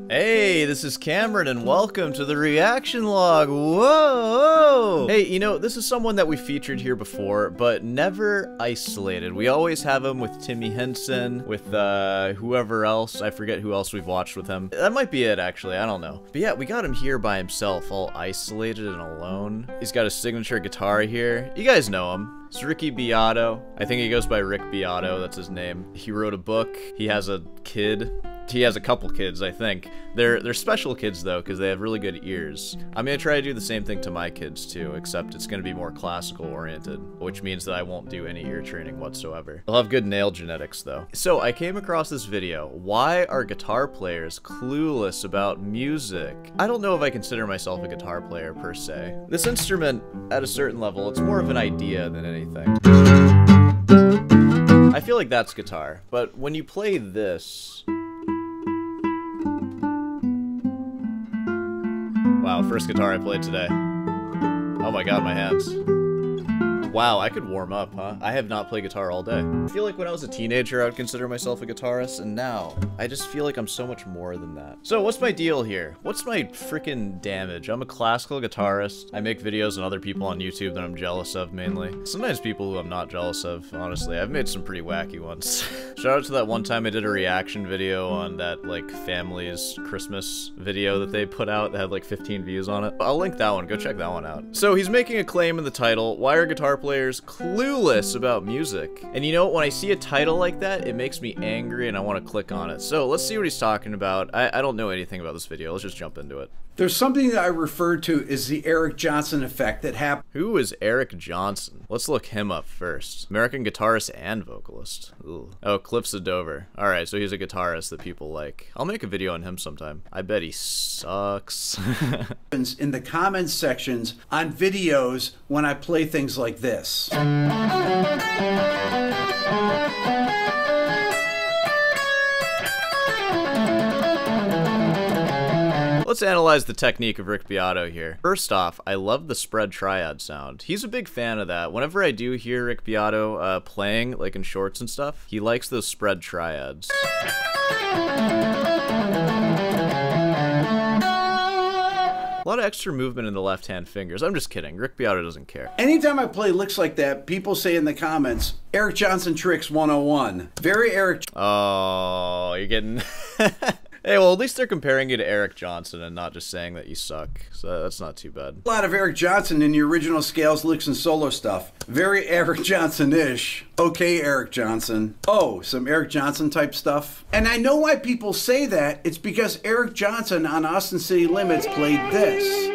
Hey, this is Cameron and welcome to the reaction log. Whoa! Hey, you know, this is someone that we featured here before, but never isolated. We always have him with Timmy Henson, with whoever else. I forget who else we've watched with him. That might be it, actually. I don't know. But yeah, we got him here by himself, all isolated and alone. He's got his signature guitar here. You guys know him. It's Ricky Beato. I think he goes by Rick Beato, that's his name. He wrote a book. He has a kid. He has a couple kids, I think. They're special kids, though, because they have really good ears. I'm gonna try to do the same thing to my kids, too, except it's gonna be more classical-oriented, which means that I won't do any ear training whatsoever. They'll have good nail genetics, though. So, I came across this video. Why are guitar players clueless about music? I don't know if I consider myself a guitar player, per se. This instrument, at a certain level, it's more of an idea than anything. I feel like that's guitar, but when you play this... Wow, first guitar I played today. Oh my god, my hands. Wow, I could warm up, huh? I have not played guitar all day. I feel like when I was a teenager, I would consider myself a guitarist, and now, I just feel like I'm so much more than that. So, what's my deal here? What's my freaking damage? I'm a classical guitarist. I make videos on other people on YouTube that I'm jealous of, mainly. Sometimes people who I'm not jealous of, honestly. I've made some pretty wacky ones. Shout out to that one time I did a reaction video on that, like, family's Christmas video that they put out that had, like, 15 views on it. I'll link that one. Go check that one out. So, he's making a claim in the title, why are guitar players clueless about music? And you know, when I see a title like that, it makes me angry and I want to click on it. So let's see what he's talking about. I don't know anything about this video. Let's just jump into it. There's something that I refer to as the Eric Johnson effect that happened. Who is Eric Johnson? Let's look him up first. American guitarist and vocalist. Ooh. Oh, Cliffs of Dover. Alright, so he's a guitarist that people like. I'll make a video on him sometime. I bet he sucks. In the comments sections on videos when I play things like this. Let's analyze the technique of Rick Beato here. First off, I love the spread triad sound. He's a big fan of that. Whenever I do hear Rick Beato playing, like in shorts and stuff, he likes those spread triads. A lot of extra movement in the left-hand fingers. I'm just kidding. Rick Beato doesn't care. Anytime I play licks like that, people say in the comments, Eric Johnson Tricks 101. Very Eric... Oh, you're getting... Hey, well, at least they're comparing you to Eric Johnson and not just saying that you suck, so that's not too bad. A lot of Eric Johnson in the original scales, licks, and solo stuff. Very Eric Johnson-ish. Okay, Eric Johnson. Oh, some Eric Johnson type stuff. And I know why people say that. It's because Eric Johnson on Austin City Limits played this.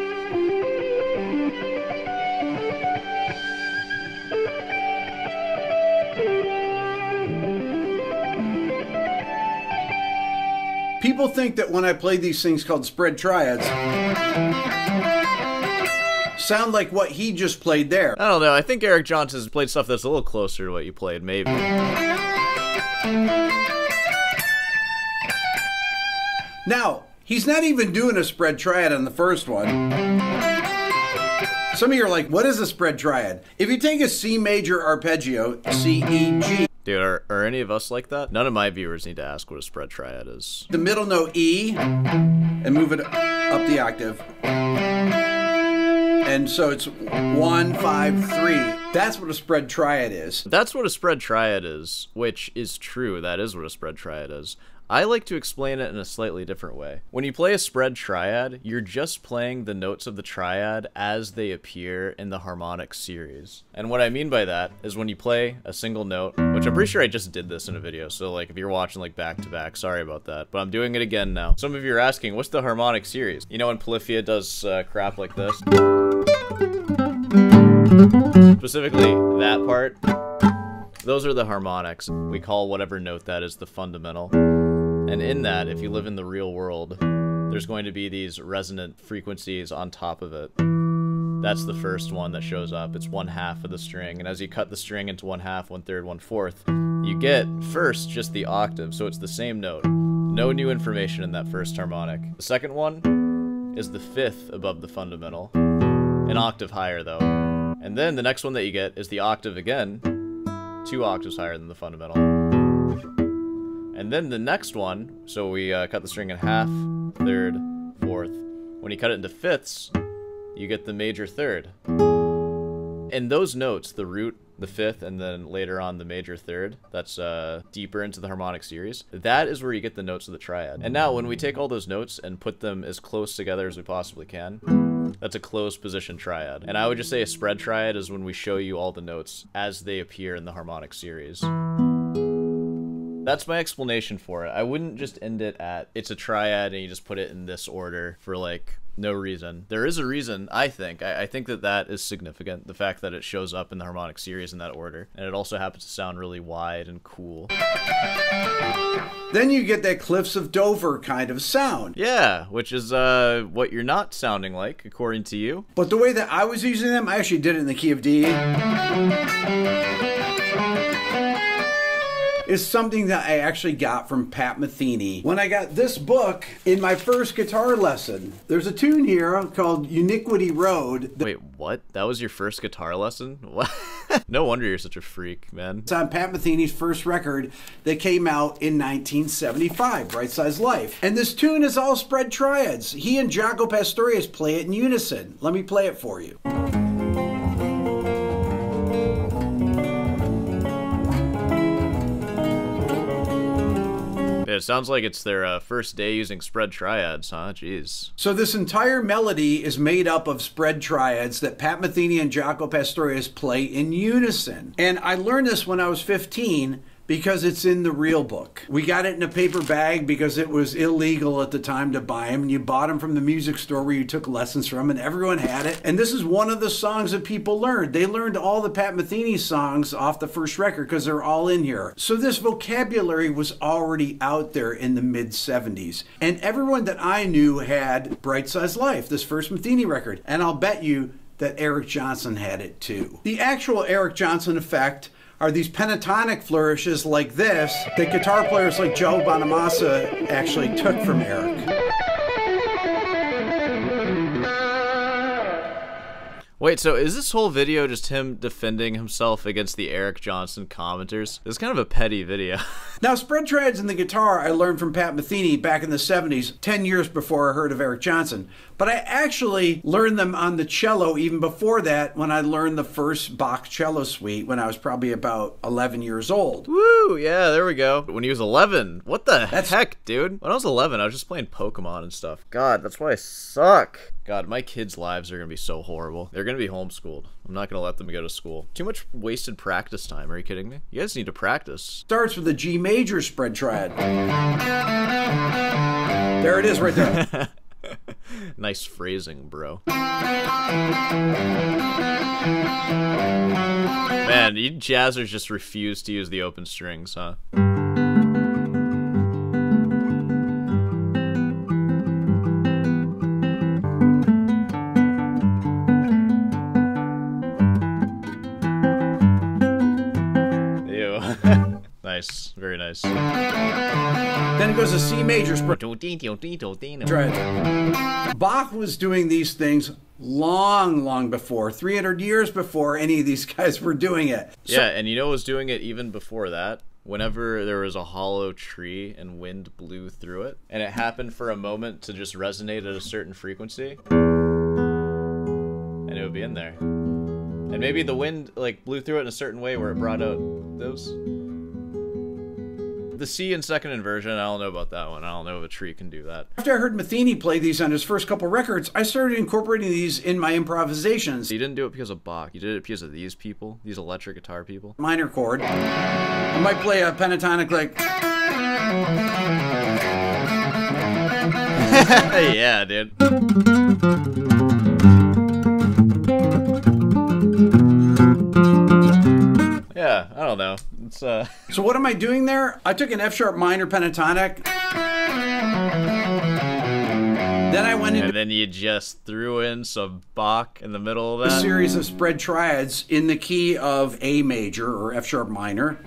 People think that when I play these things called spread triads, sound like what he just played there. I don't know. I think Eric Johnson's played stuff that's a little closer to what you played, maybe. Now, he's not even doing a spread triad on the first one. Some of you are like, what is a spread triad? If you take a C major arpeggio, C, E, G. Dude, are any of us like that? None of my viewers need to ask what a spread triad is. The middle note E, and move it up the octave. And so it's 1, 5, 3. That's what a spread triad is. That's what a spread triad is, which is true. That is what a spread triad is. I like to explain it in a slightly different way. When you play a spread triad, you're just playing the notes of the triad as they appear in the harmonic series. And what I mean by that is when you play a single note, which I'm pretty sure I just did this in a video, so like if you're watching like back to back, sorry about that, but I'm doing it again now. Some of you are asking, what's the harmonic series? You know when Polyphia does crap like this? Specifically that part, those are the harmonics. We call whatever note that is the fundamental. And in that, if you live in the real world, there's going to be these resonant frequencies on top of it. That's the first one that shows up. It's 1/2 of the string. And as you cut the string into 1/2, 1/3, 1/4, you get first just the octave. So it's the same note. No new information in that first harmonic. The second one is the 5th above the fundamental. An octave higher though. And then the next one that you get is the octave again, 2 octaves higher than the fundamental. And then the next one, so we cut the string in half, third, fourth. When you cut it into fifths, you get the major third. And those notes, the root, the fifth, and then later on the major third, that's deeper into the harmonic series, that is where you get the notes of the triad. And now when we take all those notes and put them as close together as we possibly can, that's a closed position triad. And I would just say a spread triad is when we show you all the notes as they appear in the harmonic series. That's my explanation for it. I wouldn't just end it at it's a triad and you just put it in this order for like no reason. There is a reason, I think. I think that that is significant, the fact that it shows up in the harmonic series in that order. And it also happens to sound really wide and cool. Then you get that Cliffs of Dover kind of sound. Yeah, which is what you're not sounding like, according to you. But the way that I was using them, I actually did it in the key of D. Is something that I actually got from Pat Metheny when I got this book in my first guitar lesson. There's a tune here called Uniquity Road. Wait, what? That was your first guitar lesson? What? No wonder you're such a freak, man. It's on Pat Metheny's first record that came out in 1975, Bright Size Life. And this tune is all spread triads. He and Jaco Pastorius play it in unison. Let me play it for you. It sounds like it's their first day using spread triads, huh? Jeez. So this entire melody is made up of spread triads that Pat Metheny and Jaco Pastorius play in unison. And I learned this when I was 15 because it's in the real book. We got it in a paper bag because it was illegal at the time to buy them. And you bought them from the music store where you took lessons from, and everyone had it. And this is one of the songs that people learned. They learned all the Pat Metheny songs off the first record because they're all in here. So this vocabulary was already out there in the mid-70s. And everyone that I knew had Bright Size Life, this first Metheny record. And I'll bet you that Eric Johnson had it too. The actual Eric Johnson effect are these pentatonic flourishes like this that guitar players like Joe Bonamassa actually took from Eric. Wait, so is this whole video just him defending himself against the Eric Johnson commenters? It's kind of a petty video. Now, spread triads in the guitar I learned from Pat Metheny back in the 70s, 10 years before I heard of Eric Johnson. But I actually learned them on the cello even before that when I learned the first Bach cello suite when I was probably about 11 years old. Woo, yeah, there we go. When he was 11. What the heck, dude? When I was 11, I was just playing Pokemon and stuff. God, that's why I suck. God, my kids' lives are going to be so horrible. They're going to be homeschooled. I'm not going to let them go to school. Too much wasted practice time. Are you kidding me? You guys need to practice. Starts with the G major spread triad. There it is right there. Nice phrasing, bro. Man, you jazzers just refuse to use the open strings, huh? Nice, very nice. Then it goes to C major spread. Bach was doing these things long before, 300 years before any of these guys were doing it. Yeah, and you know who was doing it even before that? Whenever there was a hollow tree and wind blew through it, and it happened for a moment to just resonate at a certain frequency, and it would be in there. And maybe the wind like blew through it in a certain way where it brought out those. The C in second inversion, I don't know about that one. I don't know if a tree can do that. After I heard Metheny play these on his first couple records, I started incorporating these in my improvisations. You didn't do it because of Bach. You did it because of these people, these electric guitar people. Minor chord. I might play a pentatonic like... Yeah, dude. Yeah, I don't know. It's So what am I doing there? I took an F sharp minor pentatonic. Then I went into... And then you just threw in some Bach in the middle of that? A series of spread triads in the key of A major or F sharp minor.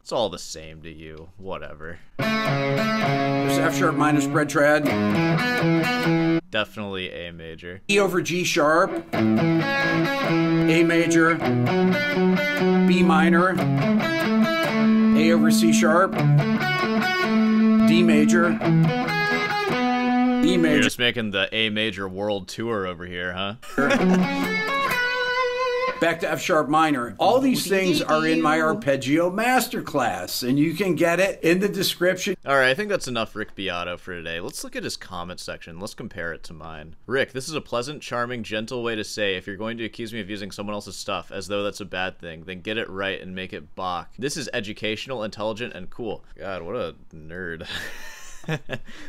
It's all the same to you. Whatever. There's F sharp minor spread triad. Definitely A major. E over G sharp. A major. B minor. A over C sharp. D major, E You're major. just making the A major world tour over here, huh? Back to F sharp minor. All these things are in my arpeggio masterclass, and you can get it in the description. All right, I think that's enough Rick Beato for today. Let's look at his comment section. Let's compare it to mine. Rick, this is a pleasant, charming, gentle way to say if you're going to accuse me of using someone else's stuff as though that's a bad thing, then get it right and make it Bach. This is educational, intelligent, and cool. God, what a nerd.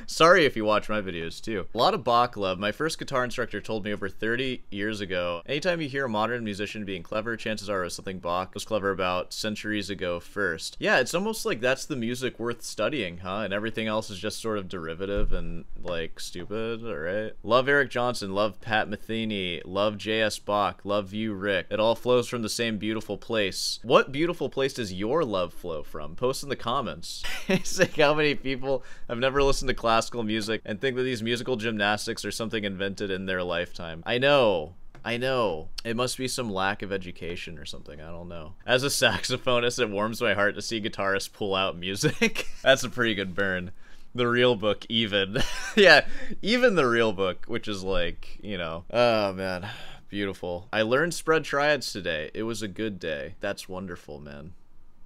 Sorry if you watch my videos too. A lot of Bach love. My first guitar instructor told me over 30 years ago, anytime you hear a modern musician being clever, chances are it was something Bach was clever about centuries ago first. Yeah, it's almost like that's the music worth studying, huh? And everything else is just sort of derivative and like stupid, alright? Love Eric Johnson, love Pat Metheny, love J.S. Bach, love you Rick. It all flows from the same beautiful place. What beautiful place does your love flow from? Post in the comments. It's like how many people have never listened to classical music and think that these musical gymnastics are something invented in their lifetime. I know. It must be some lack of education or something. I don't know. As a saxophonist, it warms my heart to see guitarists pull out music. That's a pretty good burn. The real book, even. Yeah, even the real book, which is like, you know. Oh, man. Beautiful. I learned spread triads today. It was a good day. That's wonderful, man.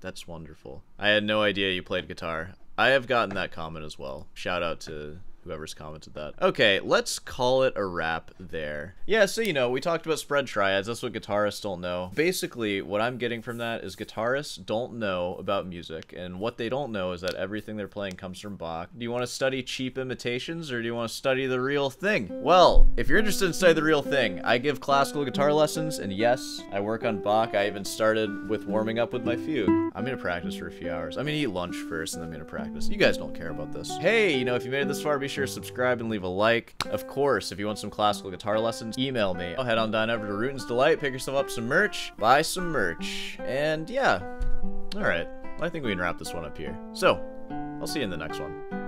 That's wonderful. I had no idea you played guitar. I have gotten that comment as well. Shout out to whoever's commented that. Okay, let's call it a wrap there. Yeah, so you know, we talked about spread triads. That's what guitarists don't know. Basically, what I'm getting from that is guitarists don't know about music, and what they don't know is that everything they're playing comes from Bach. Do you want to study cheap imitations, or do you want to study the real thing? Well, if you're interested in studying the real thing, I give classical guitar lessons, and yes, I work on Bach. I even started with warming up with my fugue. I'm gonna practice for a few hours. I'm gonna eat lunch first, and then I'm gonna practice. You guys don't care about this. Hey, you know, if you made it this far, be sure to subscribe and leave a like. Of course, if you want some classical guitar lessons, email me. I'll head on down over to Rootin's Delight, pick yourself up some merch, buy some merch, and yeah. All right, I think we can wrap this one up here. So, I'll see you in the next one.